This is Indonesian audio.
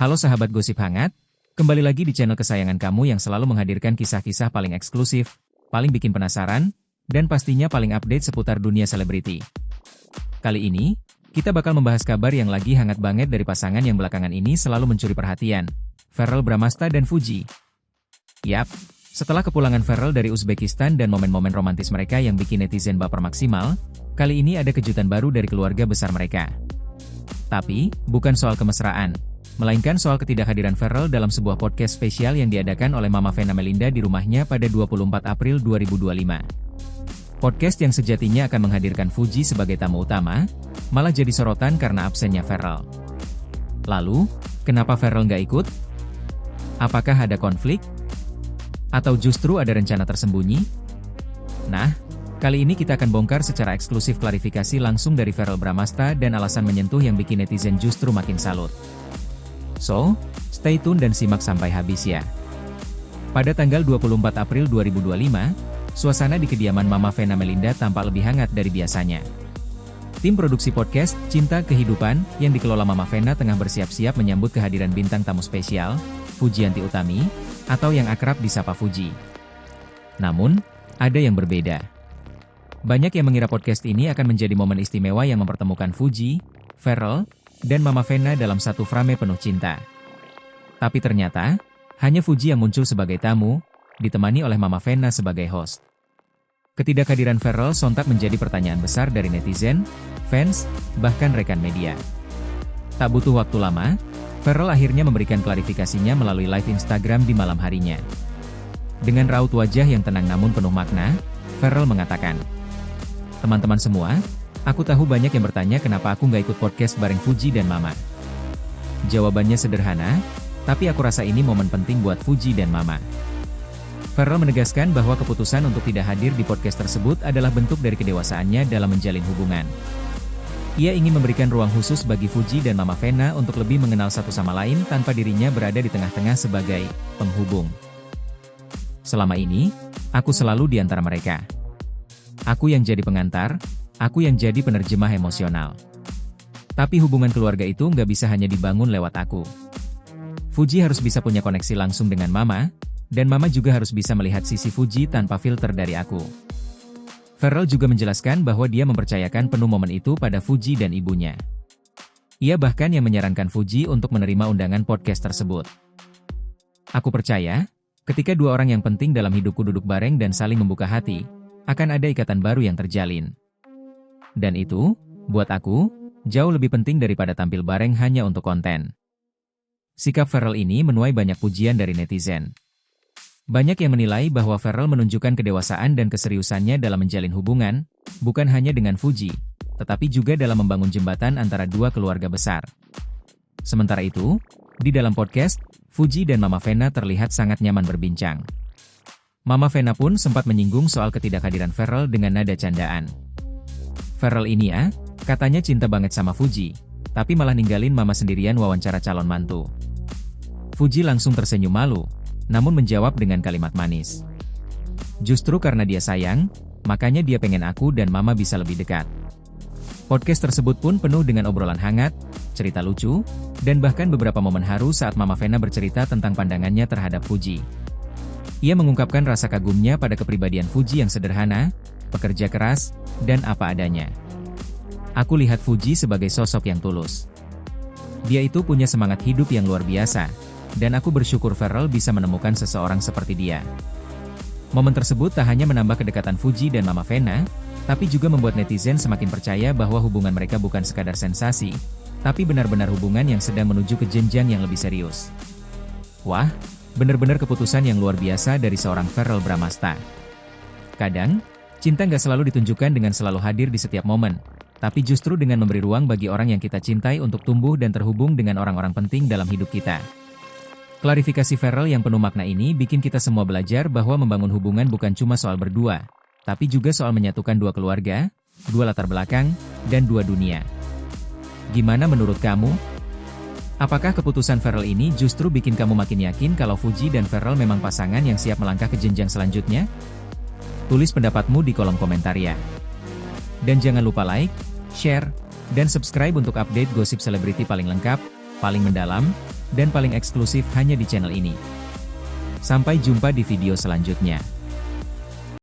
Halo sahabat gosip hangat, kembali lagi di channel kesayangan kamu yang selalu menghadirkan kisah-kisah paling eksklusif, paling bikin penasaran, dan pastinya paling update seputar dunia selebriti. Kali ini, kita bakal membahas kabar yang lagi hangat banget dari pasangan yang belakangan ini selalu mencuri perhatian, Verrell Bramasta dan Fuji. Yap, setelah kepulangan Verrell dari Uzbekistan dan momen-momen romantis mereka yang bikin netizen baper maksimal, kali ini ada kejutan baru dari keluarga besar mereka. Tapi, bukan soal kemesraan, melainkan soal ketidakhadiran Verrell dalam sebuah podcast spesial yang diadakan oleh Mama Vena Melinda di rumahnya pada 24 April 2025. Podcast yang sejatinya akan menghadirkan Fuji sebagai tamu utama, malah jadi sorotan karena absennya Verrell. Lalu, kenapa Verrell nggak ikut? Apakah ada konflik? Atau justru ada rencana tersembunyi? Nah, kali ini kita akan bongkar secara eksklusif klarifikasi langsung dari Verrell Bramasta dan alasan menyentuh yang bikin netizen justru makin salut. So, stay tune dan simak sampai habis ya. Pada tanggal 24 April 2025, suasana di kediaman Mama Vena Melinda tampak lebih hangat dari biasanya. Tim produksi podcast Cinta Kehidupan yang dikelola Mama Vena tengah bersiap-siap menyambut kehadiran bintang tamu spesial, Fujianti Utami, atau yang akrab disapa Fuji. Namun, ada yang berbeda. Banyak yang mengira podcast ini akan menjadi momen istimewa yang mempertemukan Fuji, Verrell, dan Mama Vena dalam satu frame penuh cinta. Tapi ternyata, hanya Fuji yang muncul sebagai tamu, ditemani oleh Mama Vena sebagai host. Ketidakhadiran Verrell sontak menjadi pertanyaan besar dari netizen, fans, bahkan rekan media. Tak butuh waktu lama, Verrell akhirnya memberikan klarifikasinya melalui live Instagram di malam harinya. Dengan raut wajah yang tenang namun penuh makna, Verrell mengatakan, "Teman-teman semua, aku tahu banyak yang bertanya kenapa aku nggak ikut podcast bareng Fuji dan Mama. Jawabannya sederhana, tapi aku rasa ini momen penting buat Fuji dan Mama." Verrell menegaskan bahwa keputusan untuk tidak hadir di podcast tersebut adalah bentuk dari kedewasaannya dalam menjalin hubungan. Ia ingin memberikan ruang khusus bagi Fuji dan Mama Vena untuk lebih mengenal satu sama lain tanpa dirinya berada di tengah-tengah sebagai penghubung. "Selama ini, aku selalu di antara mereka. Aku yang jadi pengantar, aku yang jadi penerjemah emosional. Tapi hubungan keluarga itu nggak bisa hanya dibangun lewat aku. Fuji harus bisa punya koneksi langsung dengan Mama, dan Mama juga harus bisa melihat sisi Fuji tanpa filter dari aku." Verrell juga menjelaskan bahwa dia mempercayakan penuh momen itu pada Fuji dan ibunya. Ia bahkan yang menyarankan Fuji untuk menerima undangan podcast tersebut. "Aku percaya, ketika dua orang yang penting dalam hidupku duduk bareng dan saling membuka hati, akan ada ikatan baru yang terjalin. Dan itu, buat aku, jauh lebih penting daripada tampil bareng hanya untuk konten." Sikap Verrell ini menuai banyak pujian dari netizen. Banyak yang menilai bahwa Verrell menunjukkan kedewasaan dan keseriusannya dalam menjalin hubungan, bukan hanya dengan Fuji, tetapi juga dalam membangun jembatan antara dua keluarga besar. Sementara itu, di dalam podcast, Fuji dan Mama Vena terlihat sangat nyaman berbincang. Mama Vena pun sempat menyinggung soal ketidakhadiran Verrell dengan nada candaan. "Verrell ini ya, katanya cinta banget sama Fuji, tapi malah ninggalin Mama sendirian wawancara calon mantu." Fuji langsung tersenyum malu, namun menjawab dengan kalimat manis. "Justru karena dia sayang, makanya dia pengen aku dan Mama bisa lebih dekat." Podcast tersebut pun penuh dengan obrolan hangat, cerita lucu, dan bahkan beberapa momen haru saat Mama Vena bercerita tentang pandangannya terhadap Fuji. Ia mengungkapkan rasa kagumnya pada kepribadian Fuji yang sederhana, pekerja keras, dan apa adanya. "Aku lihat Fuji sebagai sosok yang tulus. Dia itu punya semangat hidup yang luar biasa, dan aku bersyukur Verrell bisa menemukan seseorang seperti dia." Momen tersebut tak hanya menambah kedekatan Fuji dan Mama Vena, tapi juga membuat netizen semakin percaya bahwa hubungan mereka bukan sekadar sensasi, tapi benar-benar hubungan yang sedang menuju ke jenjang yang lebih serius. Wah, benar-benar keputusan yang luar biasa dari seorang Verrell Bramasta. Kadang, cinta nggak selalu ditunjukkan dengan selalu hadir di setiap momen, tapi justru dengan memberi ruang bagi orang yang kita cintai untuk tumbuh dan terhubung dengan orang-orang penting dalam hidup kita. Klarifikasi Verrell yang penuh makna ini bikin kita semua belajar bahwa membangun hubungan bukan cuma soal berdua, tapi juga soal menyatukan dua keluarga, dua latar belakang, dan dua dunia. Gimana menurut kamu? Apakah keputusan Verrell ini justru bikin kamu makin yakin kalau Fuji dan Verrell memang pasangan yang siap melangkah ke jenjang selanjutnya? Tulis pendapatmu di kolom komentar ya. Dan jangan lupa like, share, dan subscribe untuk update gosip selebriti paling lengkap, paling mendalam, dan paling eksklusif hanya di channel ini. Sampai jumpa di video selanjutnya.